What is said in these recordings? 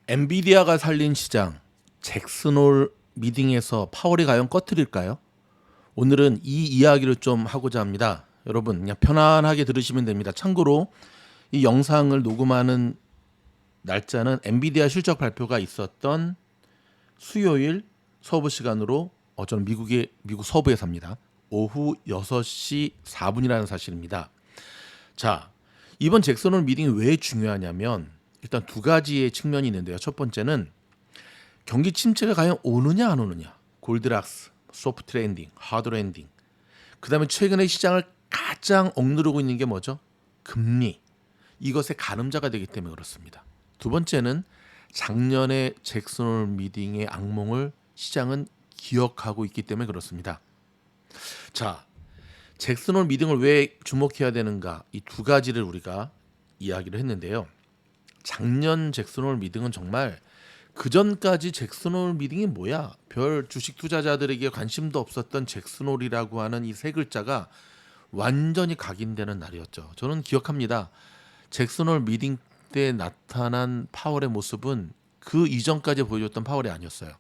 엔비디아가 살린 시장, 잭슨홀 미팅에서 파월이 과연 꺼트릴까요? 오늘은 이 이야기를 좀 하고자 합니다. 여러분 그냥 편안하게 들으시면 됩니다. 참고로 이 영상을 녹음하는 날짜는 엔비디아 실적 발표가 있었던 수요일 서부 시간으로 저는 미국 서부에 삽니다. 오후 6시 4분이라는 사실입니다. 자, 이번 잭슨홀 미팅이 왜 중요하냐면 일단 두 가지의 측면이 있는데요. 첫 번째는 경기 침체가 과연 오느냐 안 오느냐. 골드락스, 소프트 랜딩, 하드 랜딩. 그다음에 최근에 시장을 가장 억누르고 있는 게 뭐죠? 금리. 이것의 가늠자가 되기 때문에 그렇습니다. 두 번째는 작년에 잭슨홀 미팅의 악몽을 시장은 기억하고 있기 때문에 그렇습니다. 자, 잭슨홀 미팅을 왜 주목해야 되는가? 이 두 가지를 우리가 이야기를 했는데요. 작년 잭슨홀 미팅은 정말 그 전까지 잭슨홀 미팅이 뭐야? 별 주식 투자자들에게 관심도 없었던 잭슨홀이라고 하는 이 세 글자가 완전히 각인되는 날이었죠. 저는 기억합니다. 잭슨홀 미팅 때 나타난 파월의 모습은 그 이전까지 보여줬던 파월이 아니었어요.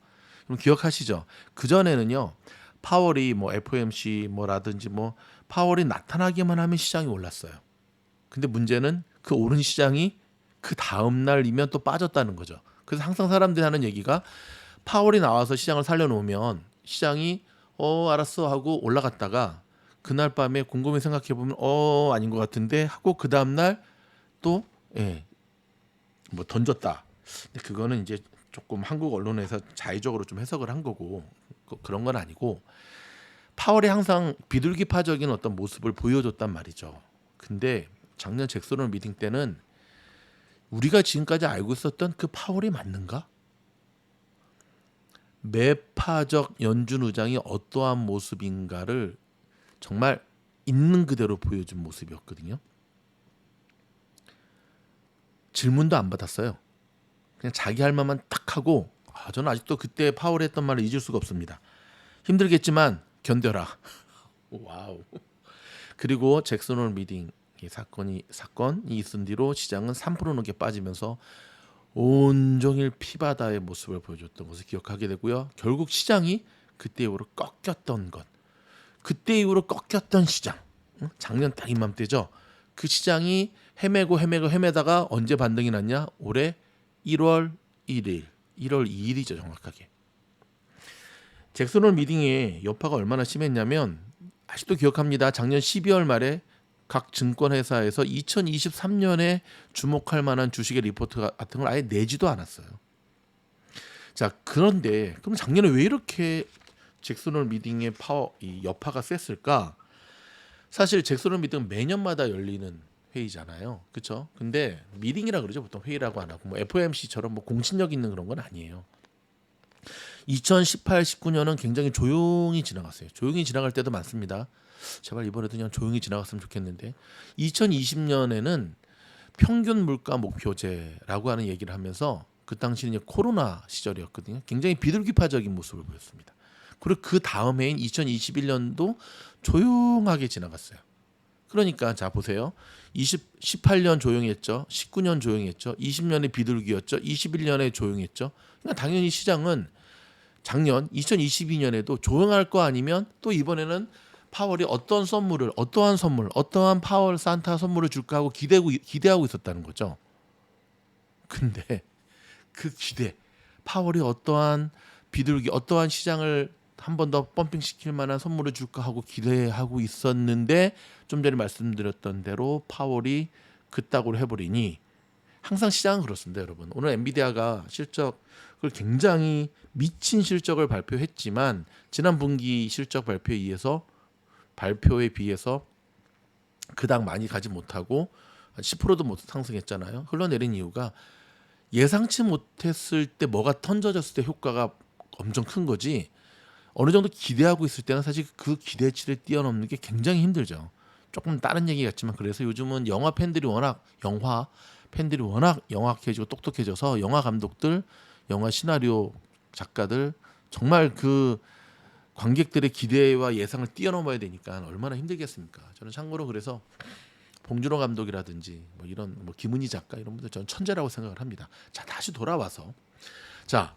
그럼 기억하시죠? 그 전에는요. 파월이 뭐 FOMC 뭐라든지 뭐 파월이 나타나기만 하면 시장이 올랐어요. 근데 문제는 그 오른 시장이 그 다음 날이면 또 빠졌다는 거죠. 그래서 항상 사람들이 하는 얘기가 파월이 나와서 시장을 살려놓으면 시장이 알았어 하고 올라갔다가 그날 밤에 곰곰이 생각해 보면 아닌 것 같은데 하고 그 다음 날또 뭐 던졌다. 근데 그거는 이제 조금 한국 언론에서 자의적으로 좀 해석을 한 거고 그런 건 아니고 파월이 항상 비둘기파적인 어떤 모습을 보여줬단 말이죠. 근데 작년 잭슨홀 미팅 때는 우리가 지금까지 알고 있었던 그 파월이 맞는가? 매파적 연준 의장이 어떠한 모습인가를 정말 있는 그대로 보여준 모습이었거든요. 질문도 안 받았어요. 그냥 자기 할 말만 딱 하고 저는 아직도 그때 파월이 했던 말을 잊을 수가 없습니다. 힘들겠지만 견뎌라. 와우. 그리고 잭슨홀 미팅 사건이 있은 뒤로 시장은 3% 넘게 빠지면서 온종일 피바다의 모습을 보여줬던 것을 기억하게 되고요. 결국 시장이 그때 이후로 꺾였던 것. 그때 이후로 꺾였던 시장. 작년 딱 이맘때죠. 그 시장이 헤매다가 언제 반등이 났냐? 올해 1월 1일, 1월 2일이죠 정확하게. 잭슨홀 미팅의 여파가 얼마나 심했냐면 아직도 기억합니다. 작년 12월 말에 각 증권회사에서 2023년에 주목할 만한 주식의 리포트 같은 걸 아예 내지도 않았어요. 자, 그런데 그럼 작년에 왜 이렇게 잭슨홀 미팅의 이 여파가 셌을까? 사실 잭슨홀 미팅은 매년마다 열리는 회의잖아요. 그렇죠? 근데 미팅이라 그러죠. 보통 회의라고 안 하고 뭐 FOMC처럼 뭐 공신력 있는 그런 건 아니에요. 2018, 19년은 굉장히 조용히 지나갔어요. 조용히 지나갈 때도 많습니다. 제발 이번에도 그냥 조용히 지나갔으면 좋겠는데 2020년에는 평균 물가 목표제라고 하는 얘기를 하면서 그 당시는 코로나 시절이었거든요. 굉장히 비둘기파적인 모습을 보였습니다. 그리고 그 다음 해인 2021년도 조용하게 지나갔어요. 그러니까 자 보세요. 18년 조용했죠. 19년 조용했죠. 20년에 비둘기였죠. 21년에 조용했죠. 그러니까 당연히 시장은 작년 2022년에도 조용할 거 아니면 또 이번에는 파월이 어떠한 파월 산타 선물을 줄까 하고 기대하고 있었다는 거죠. 근데 그 기대, 파월이 어떠한 시장을 한 번 더 펌핑시킬 만한 선물을 줄까 하고 기대하고 있었는데 좀 전에 말씀드렸던 대로 파월이 그따구로 해버리니 항상 시장은 그렇습니다, 여러분. 오늘 엔비디아가 실적을 굉장히 미친 실적을 발표했지만 지난 분기 실적 발표에 비해서 그닥 많이 가지 못하고 10%도 못 상승했잖아요. 흘러내린 이유가 예상치 못했을 때 뭐가 던져졌을 때 효과가 엄청 큰 거지. 어느 정도 기대하고 있을 때는 사실 그 기대치를 뛰어넘는 게 굉장히 힘들죠. 조금 다른 얘기 같지만 그래서 요즘은 영화 팬들이 워낙 영악해지고 똑똑해져서 영화 감독들, 영화 시나리오 작가들 정말 그 관객들의 기대와 예상을 뛰어넘어야 되니까 얼마나 힘들겠습니까? 저는 참고로 그래서 봉준호 감독이라든지 뭐 이런 뭐 김은희 작가 이런 분들 저는 천재라고 생각을 합니다. 자, 다시 돌아와서 자,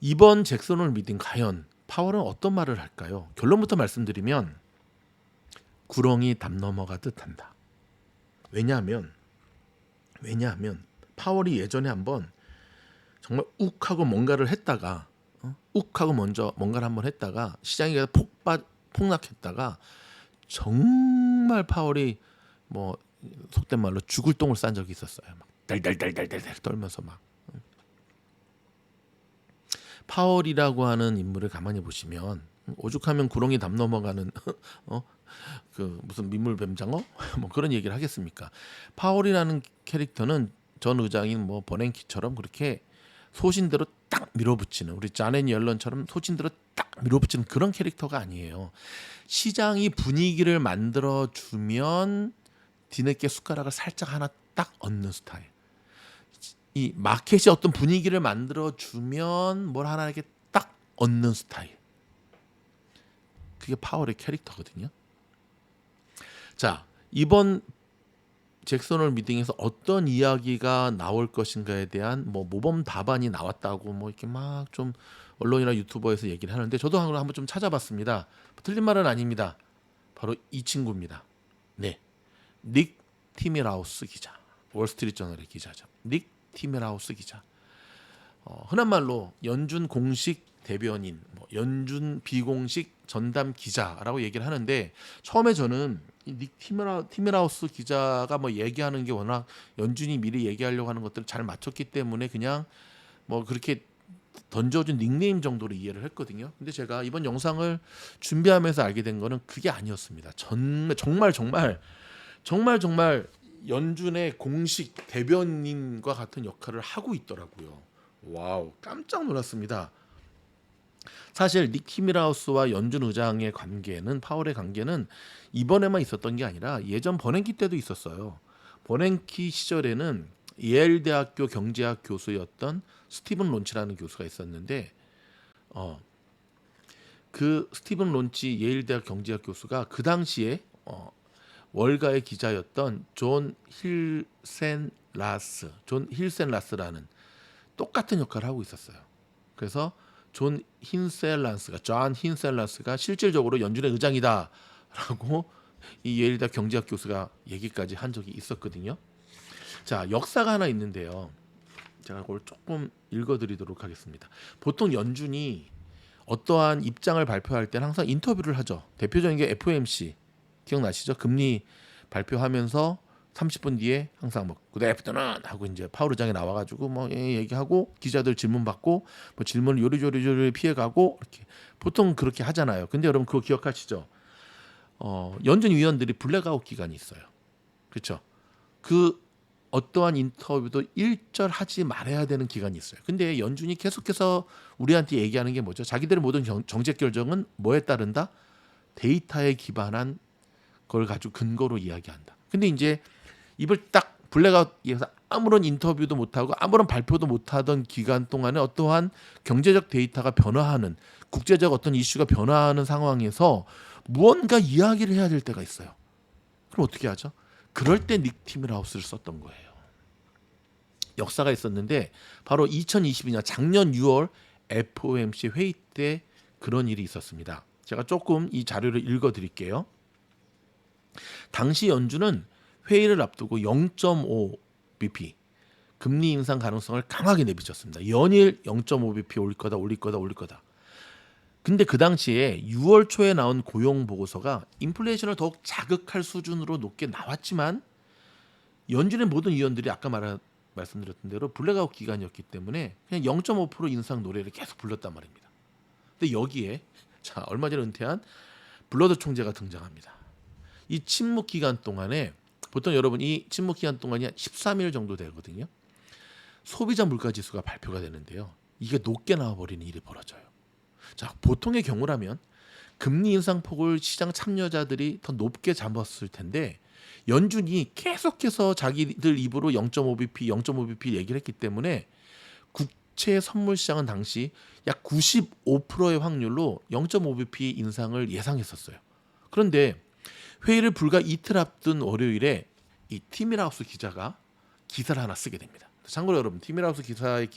이번 잭슨홀 미팅 과연 파월은 어떤 말을 할까요? 결론부터 말씀드리면 구렁이 담 넘어가듯 한다. 왜냐하면 파월이 예전에 한번 정말 욱하고 뭔가를 했다가 욱하고 먼저 뭔가를 한번 했다가 시장이 폭락했다가 정말 파월이 뭐 속된 말로 죽을 똥을 싼 적이 있었어요. 막 달달달달달 떨면서 막. 파월이라고 하는 인물을 가만히 보시면 오죽하면 구렁이 담 넘어가는 그 무슨 민물뱀장어 뭐 그런 얘기를 하겠습니까? 파월이라는 캐릭터는 전 의장인 뭐 버냉키처럼 그렇게 소신대로 딱 밀어붙이는 우리 자넷 옐런처럼 소신대로 딱 밀어붙이는 그런 캐릭터가 아니에요. 시장이 분위기를 만들어 주면 뒤늦게 숟가락을 살짝 하나 딱 얹는 스타일. 이 마켓이 어떤 분위기를 만들어 주면 뭘 하나 이렇게 딱 얹는 스타일. 그게 파월의 캐릭터거든요. 자, 이번 잭슨홀 미팅에서 어떤 이야기가 나올 것인가에 대한 뭐 모범 답안이 나왔다고 뭐 이렇게 막 좀 언론이나 유튜버에서 얘기를 하는데 저도 한번 좀 찾아봤습니다. 틀린 말은 아닙니다. 바로 이 친구입니다. 네, 닉 티밀하우스 기자, 월스트리트저널의 기자죠. 닉 티밀하우스 기자. 흔한 말로 연준 공식 대변인, 뭐 연준 비공식 전담 기자라고 얘기를 하는데 처음에 저는 닉 티밀하우스 기자가 뭐 얘기하는 게 워낙 연준이 미리 얘기하려고 하는 것들을 잘 맞췄기 때문에 그냥 뭐 그렇게 던져준 닉네임 정도로 이해를 했거든요. 근데 제가 이번 영상을 준비하면서 알게 된 거는 그게 아니었습니다. 정말 연준의 공식 대변인과 같은 역할을 하고 있더라고요. 와우, 깜짝 놀랐습니다. 사실 닉 티밀하우스와 연준 의장의 관계는 파월의 관계는 이번에만 있었던 게 아니라 예전 버냉키 때도 있었어요. 버냉키 시절에는 예일 대학교 경제학 교수였던 스티븐 론치라는 교수가 있었는데 그 스티븐 론치 예일 대학 경제학 교수가 그 당시에 월가의 기자였던 존 힐센 라스라는 똑같은 역할을 하고 있었어요. 그래서 존 힌셀란스가 실질적으로 연준의 의장이다라고 이 예일 대학 경제학 교수가 얘기까지 한 적이 있었거든요. 자, 역사가 하나 있는데요. 제가 그걸 조금 읽어드리도록 하겠습니다. 보통 연준이 어떠한 입장을 발표할 때는 항상 인터뷰를 하죠. 대표적인 게 FOMC 기억나시죠? 금리 발표하면서 30분 뒤에 항상 뭐 good afternoon 하고 이제 파월 의장이 나와가지고 뭐 얘기하고 기자들 질문 받고 뭐 질문을 요리조리 피해가고 이렇게 보통 그렇게 하잖아요. 근데 여러분 그거 기억하시죠? 연준 위원들이 블랙아웃 기간이 있어요. 그렇죠? 그 어떠한 인터뷰도 일절하지 말아야 되는 기간이 있어요. 근데 연준이 계속해서 우리한테 얘기하는 게 뭐죠? 자기들의 모든 정책 결정은 뭐에 따른다? 데이터에 기반한 걸 가지고 근거로 이야기한다. 근데 이제 입을 딱 블랙아웃에서 아무런 인터뷰도 못하고 아무런 발표도 못하던 기간 동안에 어떠한 경제적 데이터가 변화하는 국제적 어떤 이슈가 변화하는 상황에서 무언가 이야기를 해야 될 때가 있어요. 그럼 어떻게 하죠? 그럴 때 닉 티밀하우스를 썼던 거예요. 역사가 있었는데 바로 2022년 작년 6월 FOMC 회의 때 그런 일이 있었습니다. 제가 조금 이 자료를 읽어드릴게요. 당시 연준은 회의를 앞두고 0.5bp 금리 인상 가능성을 강하게 내비쳤습니다. 연일 0.5bp 올릴 거다. 근데 그 당시에 6월 초에 나온 고용 보고서가 인플레이션을 더욱 자극할 수준으로 높게 나왔지만 연준의 모든 위원들이 아까 말씀드렸던 대로 블랙아웃 기간이었기 때문에 그냥 0.5% 인상 노래를 계속 불렀단 말입니다. 근데 여기에 자, 얼마 전에 은퇴한 블러드 총재가 등장합니다. 이 침묵 기간 동안에 보통 여러분 이 침묵 기간 동안이 한 13일 정도 되거든요. 소비자 물가 지수가 발표가 되는데요. 이게 높게 나와버리는 일이 벌어져요. 자, 보통의 경우라면 금리 인상 폭을 시장 참여자들이 더 높게 잡았을 텐데 연준이 계속해서 자기들 입으로 0.5bp 얘기를 했기 때문에 국채 선물 시장은 당시 약 95%의 확률로 0.5bp 인상을 예상했었어요. 그런데 회의를 불과 이틀 앞둔 월요일에 이 티밀하우스 기자가 기사를 하나 쓰게 됩니다. 참고로 여러분, 티밀하우스 기사의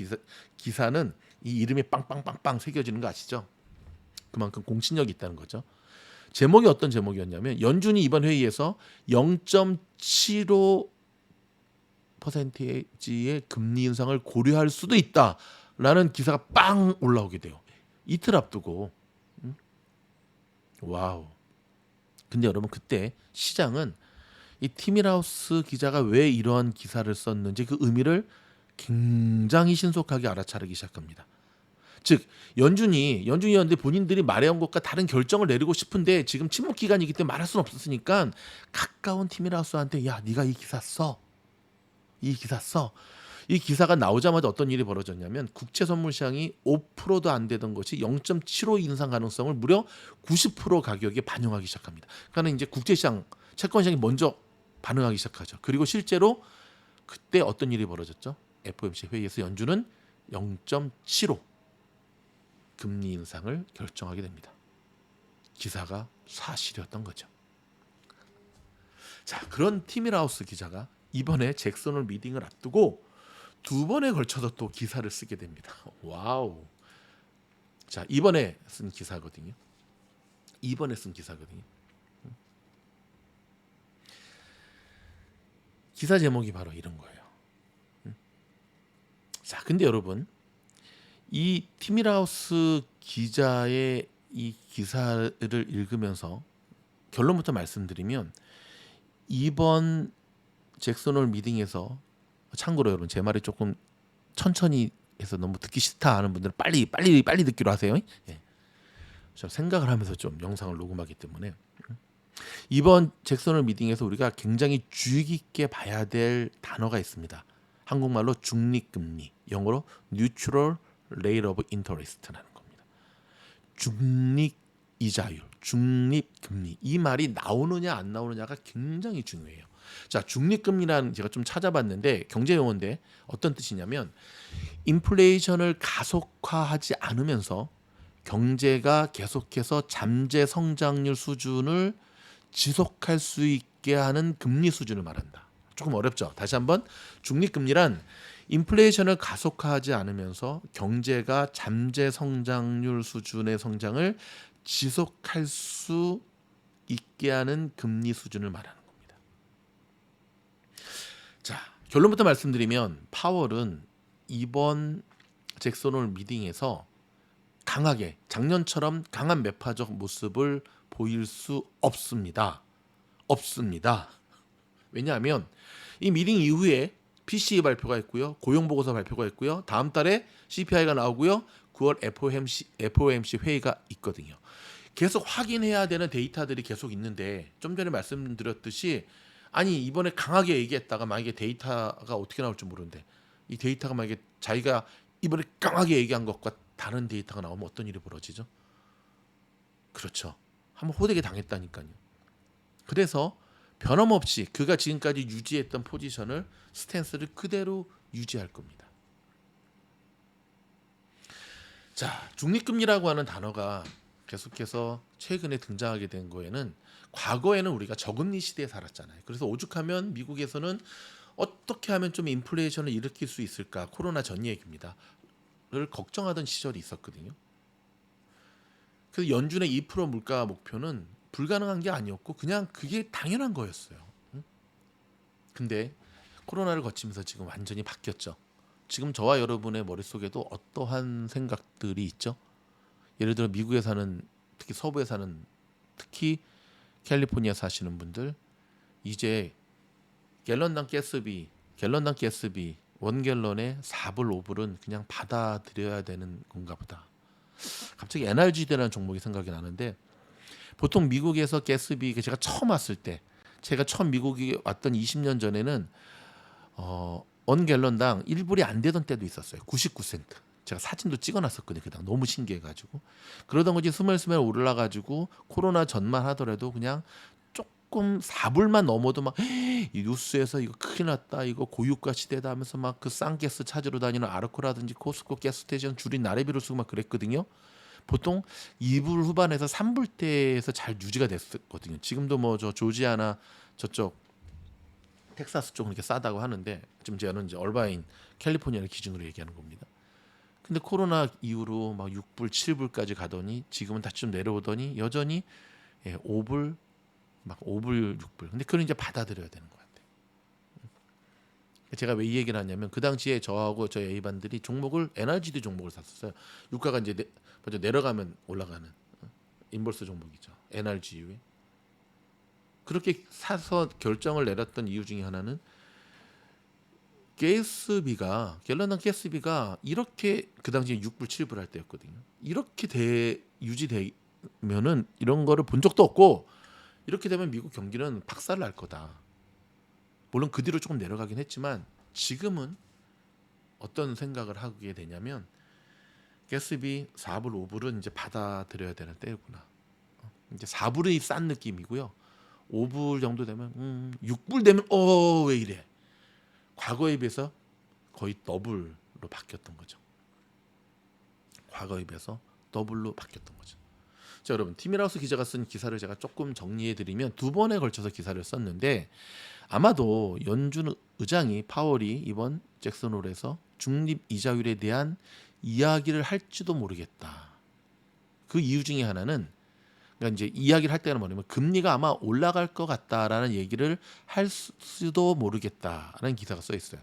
기사는 이 이름이 빵빵빵빵 새겨지는 거 아시죠? 그만큼 공신력이 있다는 거죠. 제목이 어떤 제목이었냐면 연준이 이번 회의에서 0.75%의 금리 인상을 고려할 수도 있다라는 기사가 빵 올라오게 돼요. 이틀 앞두고. 와우. 근데 여러분, 그때 시장은 이 티밀하우스 기자가 왜 이러한 기사를 썼는지 그 의미를 굉장히 신속하게 알아차리기 시작합니다. 즉 연준이었는데 본인들이 말해온 것과 다른 결정을 내리고 싶은데 지금 침묵 기간이기 때문에 말할 수는 없었으니까 가까운 티밀하우스한테 야, 네가 이 기사 써. 이 기사가 나오자마자 어떤 일이 벌어졌냐면 국채 선물 시장이 5%도 안 되던 것이 0.75 인상 가능성을 무려 90% 가격에 반영하기 시작합니다. 그러니까 이제 국채 시장, 채권 시장이 먼저 반응하기 시작하죠. 그리고 실제로 그때 어떤 일이 벌어졌죠? FOMC 회의에서 연준은 0.75 금리 인상을 결정하게 됩니다. 기사가 사실이었던 거죠. 자, 그런 티밀하우스 기자가 이번에 잭슨 홀 미팅을 앞두고 두 번에 걸쳐서 또 기사를 쓰게 됩니다. 와우. 자, 이번에 쓴 기사거든요. 기사 제목이 바로 이런 거예요. 자, 근데 여러분, 이 티밀하우스 기자의 이 기사를 읽으면서 결론부터 말씀드리면 이번 잭슨 홀 미팅에서, 참고로 여러분 제 말이 조금 천천히 해서 너무 듣기 싫다 하는 분들은 빨리 듣기로 하세요. 예. 저 생각을 하면서 좀 영상을 녹음하기 때문에 이번 잭슨 홀 미팅에서 우리가 굉장히 주의 깊게 봐야 될 단어가 있습니다. 한국말로 중립금리, 영어로 Neutral Rate of Interest라는 겁니다. 중립이자율, 중립금리, 이 말이 나오느냐 안 나오느냐가 굉장히 중요해요. 자, 중립금리라는, 제가 좀 찾아봤는데 경제 용어인데 어떤 뜻이냐면 인플레이션을 가속화하지 않으면서 경제가 계속해서 잠재 성장률 수준을 지속할 수 있게 하는 금리 수준을 말한다. 조금 어렵죠? 다시 한번, 중립금리란 인플레이션을 가속화하지 않으면서 경제가 잠재 성장률 수준의 성장을 지속할 수 있게 하는 금리 수준을 말하는 겁니다. 자, 결론부터 말씀드리면 파월은 이번 잭슨 홀 미팅에서 강하게 작년처럼 강한 매파적 모습을 보일 수 없습니다. 왜냐하면 이 미팅 이후에 PCE 발표가 있고요, 고용보고서 발표가 있고요, 다음 달에 CPI가 나오고요, 9월 FOMC 회의가 있거든요. 계속 확인해야 되는 데이터들이 계속 있는데, 좀 전에 말씀드렸듯이 아니 이번에 강하게 얘기했다가 만약에 데이터가 어떻게 나올지 모르는데, 이 데이터가 만약에 자기가 이번에 강하게 얘기한 것과 다른 데이터가 나오면 어떤 일이 벌어지죠? 그렇죠. 한번 호되게 당했다니까요. 그래서 변함없이 그가 지금까지 유지했던 포지션을, 스탠스를 그대로 유지할 겁니다. 자, 중립금리라고 하는 단어가 계속해서 최근에 등장하게 된 거에는, 과거에는 우리가 저금리 시대에 살았잖아요. 그래서 오죽하면 미국에서는 어떻게 하면 좀 인플레이션을 일으킬 수 있을까, 코로나 전 얘기입니다. 를 걱정하던 시절이 있었거든요. 그래서 연준의 2% 물가 목표는 불가능한 게 아니었고 그냥 그게 당연한 거였어요. 근데 코로나를 거치면서 지금 완전히 바뀌었죠. 지금 저와 여러분의 머릿속에도 어떠한 생각들이 있죠? 예를 들어 미국에 사는, 특히 서부에 사는, 특히 캘리포니아 사시는 분들, 이제 갤런당 가스비 1갤런에 4불 5불은 그냥 받아들여야 되는 건가 보다. 갑자기 NRG대라는 종목이 생각이 나는데, 보통 미국에서 가스비, 제가 처음 왔을 때, 제가 처음 미국에 왔던 20년 전에는 원 갤런당 1불이 안 되던 때도 있었어요. 99센트. 제가 사진도 찍어놨었거든요. 그당 너무 신기해가지고. 그러던 거지 스멀스멀 올라가지고 코로나 전만 하더라도 그냥 조금 4불만 넘어도 막 이 뉴스에서 이거 큰일 났다, 이거 고유가 시대다 하면서 막 그 싼가스 찾으러 다니는 아르코라든지 코스코 가스스테이션 줄이 나래비로 쓰고 막 그랬거든요. 보통 2불 후반에서 3불대에서 잘 유지가 됐었거든요. 지금도 뭐 저 조지아나 저쪽 텍사스 쪽은 이렇게 싸다고 하는데 지금 저는 이제 얼바인 캘리포니아를 기준으로 얘기하는 겁니다. 근데 코로나 이후로 막 6불, 7불까지 가더니 지금은 다시 좀 내려오더니 여전히 5불, 막 5불, 6불. 근데 그걸 이제 받아들여야 되는 것 같아요. 제가 왜 이 얘기를 하냐면 그 당시에 저하고 저희 A반들이 종목을 NRGD 종목을 샀었어요. 유가가 이제 먼저 내려가면 올라가는 인버스 종목이죠. NRGU에. 그렇게 사서 결정을 내렸던 이유 중에 하나는 갤런당 가스비가 이렇게 그 당시에 6불 7불 할 때였거든요. 이렇게 유지되면은 이런 거를 본 적도 없고 이렇게 되면 미국 경기는 박살 날 거다. 물론 그 뒤로 조금 내려가긴 했지만 지금은 어떤 생각을 하게 되냐면 가스비 4불 5불은 이제 받아들여야 되는 때구나. 이제 4불이 싼 느낌이고요. 5불 정도 되면 6불 되면 왜 이래? 과거에 비해서 거의 더블로 바뀌었던 거죠. 과거에 비해서 더블로 바뀌었던 거죠. 자, 여러분 티밀하우스 기자가 쓴 기사를 제가 조금 정리해드리면 두 번에 걸쳐서 기사를 썼는데 아마도 연준 의장이 파월이 이번 잭슨홀에서 중립 이자율에 대한 이야기를 할지도 모르겠다. 그 이유 중에 하나는 그러니까 이제 이야기를 할 때는 뭐냐면 금리가 아마 올라갈 것 같다라는 얘기를 할 수도 모르겠다라는 기사가 써 있어요.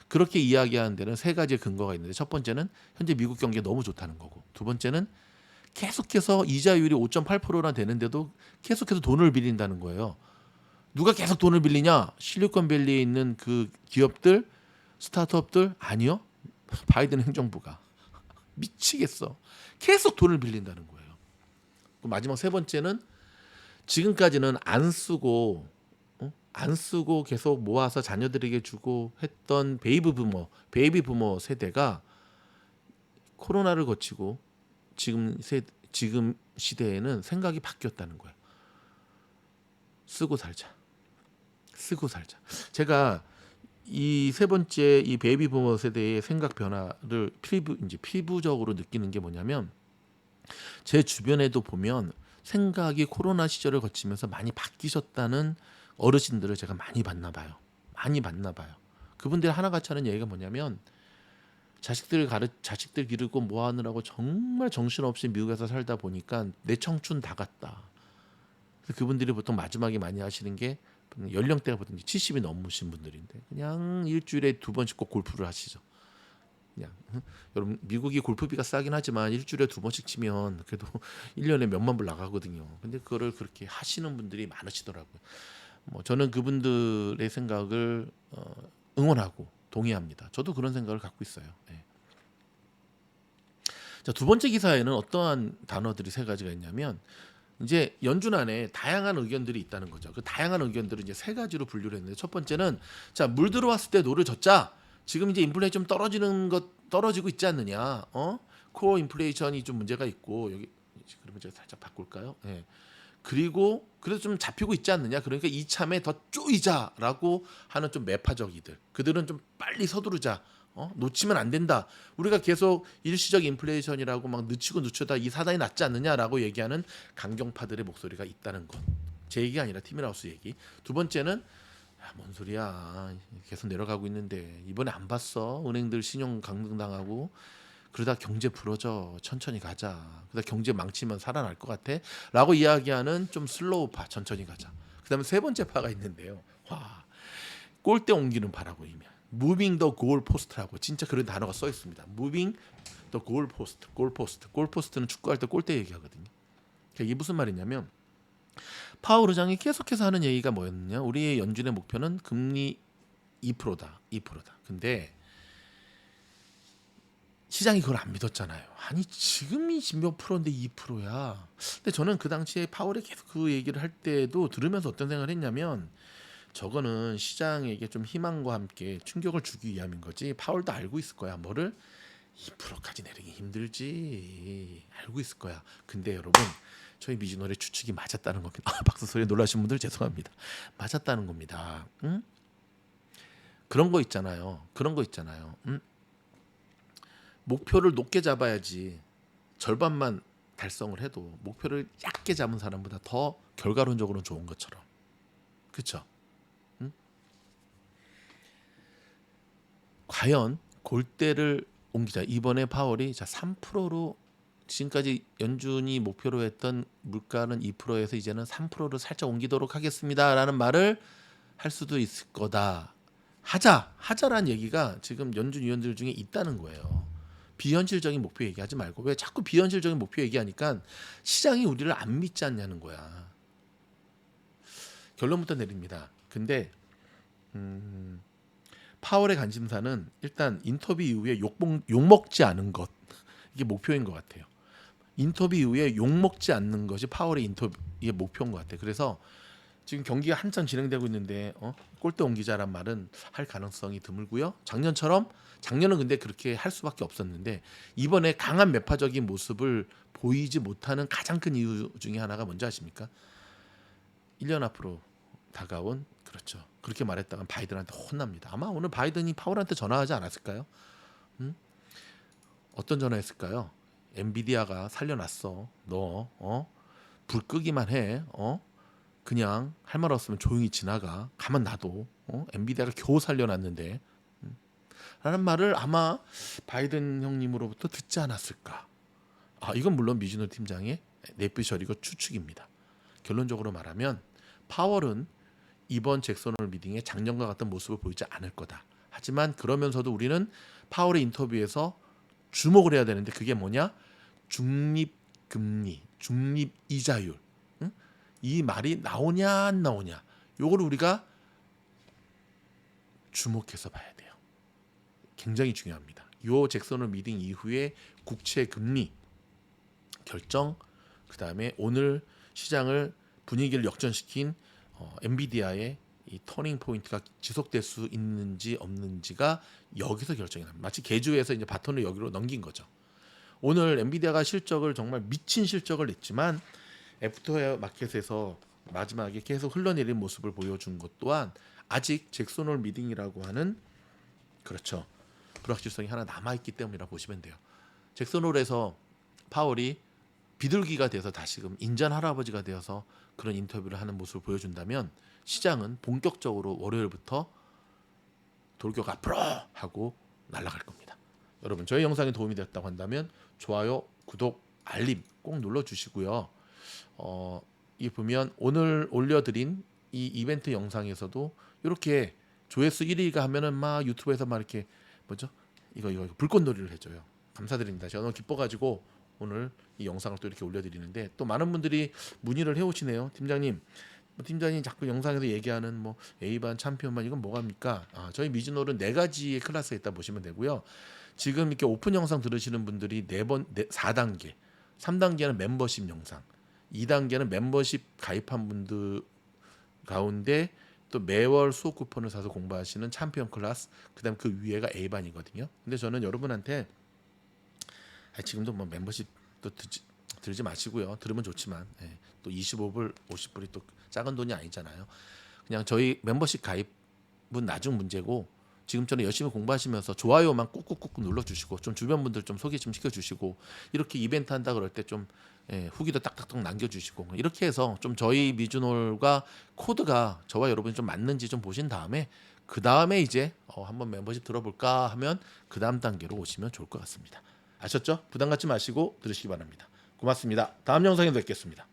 그렇게 이야기하는 데는 세 가지의 근거가 있는데 첫 번째는 현재 미국 경기가 너무 좋다는 거고 두 번째는 계속해서 이자율이 5.8%나 되는데도 계속해서 돈을 빌린다는 거예요. 누가 계속 돈을 빌리냐? 실리콘밸리에 있는 그 기업들, 스타트업들 아니요. 바이든 행정부가 미치겠어. 계속 돈을 빌린다는 거예요. 마지막 세 번째는 지금까지는 안 쓰고 계속 모아서 자녀들에게 주고 했던 베이비 부머 세대가 코로나를 거치고 지금 시대에는 생각이 바뀌었다는 거예요. 쓰고 살자. 제가 이 세 번째 이 베이비 부머 세대의 생각 변화를 피부적으로 느끼는 게 뭐냐면 제 주변에도 보면 생각이 코로나 시절을 거치면서 많이 바뀌셨다는 어르신들을 제가 많이 봤나 봐요. 그분들 하나같이 하는 얘기가 뭐냐면 자식들 기르고 뭐 하느라고 정말 정신없이 미국에서 살다 보니까 내 청춘 다 갔다. 그래서 그분들이 보통 마지막에 많이 하시는 게 연령대가 보통 70이 넘으신 분들인데 그냥 일주일에 2번씩 꼭 골프를 하시죠. 그냥 여러분 미국이 골프비가 싸긴 하지만 일주일에 2번씩 치면 그래도 1년에 몇만 불 나가거든요. 근데 그거를 그렇게 하시는 분들이 많으시더라고요. 뭐 저는 그분들의 생각을 응원하고 동의합니다. 저도 그런 생각을 갖고 있어요. 네. 자, 두 번째 기사에는 어떠한 단어들이 세 가지가 있냐면 이제 연준 안에 다양한 의견들이 있다는 거죠. 그 다양한 의견들을 이제 세 가지로 분류를 했는데 첫 번째는 자, 물 들어왔을 때 노를 젓자. 지금 이제 인플레이션 좀 떨어지고 있지 않느냐? 코어 인플레이션이 좀 문제가 있고 여기 그러면 제가 살짝 바꿀까요? 예. 그리고 그래도 좀 잡히고 있지 않느냐? 그러니까 이참에 더 쪼이자라고 하는 좀 매파적이들. 그들은 좀 빨리 서두르자. 놓치면 안 된다. 우리가 계속 일시적 인플레이션이라고 막 늦추다 이 사단이 낫지 않느냐라고 얘기하는 강경파들의 목소리가 있다는 것. 제 얘기가 아니라 티밀하우스 얘기. 두 번째는 뭔 소리야. 계속 내려가고 있는데 이번에 안 봤어. 은행들 신용 강등당하고 그러다 경제 부러져. 천천히 가자. 그러다 경제 망치면 살아날 것 같아. 라고 이야기하는 좀 슬로우파. 천천히 가자. 그 다음에 세 번째 파가 있는데요. 골대 옮기는 파라고 이면 Moving the goal post라고 진짜 그런 단어가 써 있습니다. Moving the goal post. 골포스트는 축구할 때 골대 얘기하거든요. 이게 무슨 말이냐면 파월 의장이 계속해서 하는 얘기가 뭐였느냐? 우리의 연준의 목표는 금리 2%다. 근데 시장이 그걸 안 믿었잖아요. 아니 지금이 몇 프로인데 2%야. 근데 저는 그 당시에 파월이 계속 그 얘기를 할 때도 들으면서 어떤 생각을 했냐면 저거는 시장에게 좀 희망과 함께 충격을 주기 위함인 거지. 파월도 알고 있을 거야. 뭐를 2%까지 내리기 힘들지. 알고 있을 거야. 근데 여러분 저희 미주널의 추측이 맞았다는 겁니다. 박수 소리 놀라신 분들 죄송합니다. 맞았다는 겁니다. 응? 그런 거 있잖아요. 응? 목표를 높게 잡아야지 절반만 달성을 해도 목표를 얕게 잡은 사람보다 더 결과론적으로는 좋은 것처럼. 그렇죠? 응? 과연 골대를 옮기자. 이번에 파월이 자 3%로 지금까지 연준이 목표로 했던 물가는 2%에서 이제는 3%를 살짝 옮기도록 하겠습니다라는 말을 할 수도 있을 거다. 하자라는 얘기가 지금 연준 위원들 중에 있다는 거예요. 비현실적인 목표 얘기하지 말고 왜 자꾸 비현실적인 목표 얘기하니까 시장이 우리를 안 믿지 않냐는 거야. 결론부터 내립니다. 근데 파월의 관심사는 일단 인터뷰 이후에 욕먹지 않은 것, 이게 목표인 것 같아요. 인터뷰 이후에 욕먹지 않는 것이 파월의 인터뷰의 목표인 것 같아요. 그래서 지금 경기가 한참 진행되고 있는데 골대 옮기자란 말은 할 가능성이 드물고요. 작년은 근데 그렇게 할 수밖에 없었는데 이번에 강한 매파적인 모습을 보이지 못하는 가장 큰 이유 중에 하나가 뭔지 아십니까? 1년 앞으로 다가온, 그렇죠. 그렇게 말했다간 바이든한테 혼납니다. 아마 오늘 바이든이 파월한테 전화하지 않았을까요? 어떤 전화했을까요? 엔비디아가 살려놨어. 너 불 끄기만 해. 그냥 할 말 없으면 조용히 지나가. 가만 놔둬. 엔비디아를 겨우 살려놨는데. 라는 말을 아마 바이든 형님으로부터 듣지 않았을까. 이건 물론 미즈노 팀장의 내피셜이고 추측입니다. 결론적으로 말하면 파월은 이번 잭슨홀 미팅에 작년과 같은 모습을 보이지 않을 거다. 하지만 그러면서도 우리는 파월의 인터뷰에서 주목을 해야 되는데 그게 뭐냐? 중립금리, 중립이자율. 이 말이 나오냐 안 나오냐. 요걸 우리가 주목해서 봐야 돼요. 굉장히 중요합니다. 요 잭슨홀 미팅 이후에 국채 금리 결정, 그다음에 오늘 시장을 분위기를 역전시킨 엔비디아의 이 터닝 포인트가 지속될 수 있는지 없는지가 여기서 결정이 납니다. 마치 개주에서 이제 바톤을 여기로 넘긴 거죠. 오늘 엔비디아가 실적을 정말 미친 실적을 냈지만 애프터 마켓에서 마지막에 계속 흘러내린 모습을 보여준 것 또한 아직 잭슨홀 미팅이라고 하는, 그렇죠, 불확실성이 하나 남아있기 때문이라 보시면 돼요. 잭슨홀에서 파월이 비둘기가 돼서 다시금 인전 할아버지가 되어서 그런 인터뷰를 하는 모습을 보여준다면 시장은 본격적으로 월요일부터 돌격 앞으로 하고 날아갈 겁니다. 여러분, 저희 영상이 도움이 되었다고 한다면 좋아요, 구독, 알림 꼭 눌러주시고요. 이 보면 오늘 올려드린 이 이벤트 영상에서도 이렇게 조회수 1위가 하면은 막 유튜브에서 막 이렇게 뭐죠? 이거 불꽃놀이를 해줘요. 감사드립니다. 제가 너무 기뻐가지고 오늘 이 영상을 또 이렇게 올려드리는데 또 많은 분들이 문의를 해오시네요. 팀장님, 팀장님 자꾸 영상에서 얘기하는 뭐 A반, 챔피언반 이건 뭐갑니까? 저희 미즈놀은 4가지의 클래스가 있다 보시면 되고요. 지금 이렇게 오픈 영상 들으시는 분들이 4단계, 3단계는 멤버십 영상, 2단계는 멤버십 가입한 분들 가운데 또 매월 수업 쿠폰을 사서 공부하시는 챔피언 클래스, 그다음 그 위에가 A반이거든요. 근데 저는 여러분한테 지금도 뭐 멤버십도 들지 마시고요. 들으면 좋지만 또 25불, 50불이 또 작은 돈이 아니잖아요. 그냥 저희 멤버십 가입은 나중 문제고 지금처럼 열심히 공부하시면서 좋아요만 꾹꾹꾹 눌러주시고 좀 주변 분들 좀 소개 좀 시켜주시고 이렇게 이벤트 한다 그럴 때 좀 후기도 딱딱딱 남겨주시고 이렇게 해서 좀 저희 미즈놀과 코드가 저와 여러분이 좀 맞는지 좀 보신 다음에 그 다음에 이제 한번 멤버십 들어볼까 하면 그 다음 단계로 오시면 좋을 것 같습니다. 아셨죠? 부담 갖지 마시고 들으시기 바랍니다. 고맙습니다. 다음 영상에 뵙겠습니다.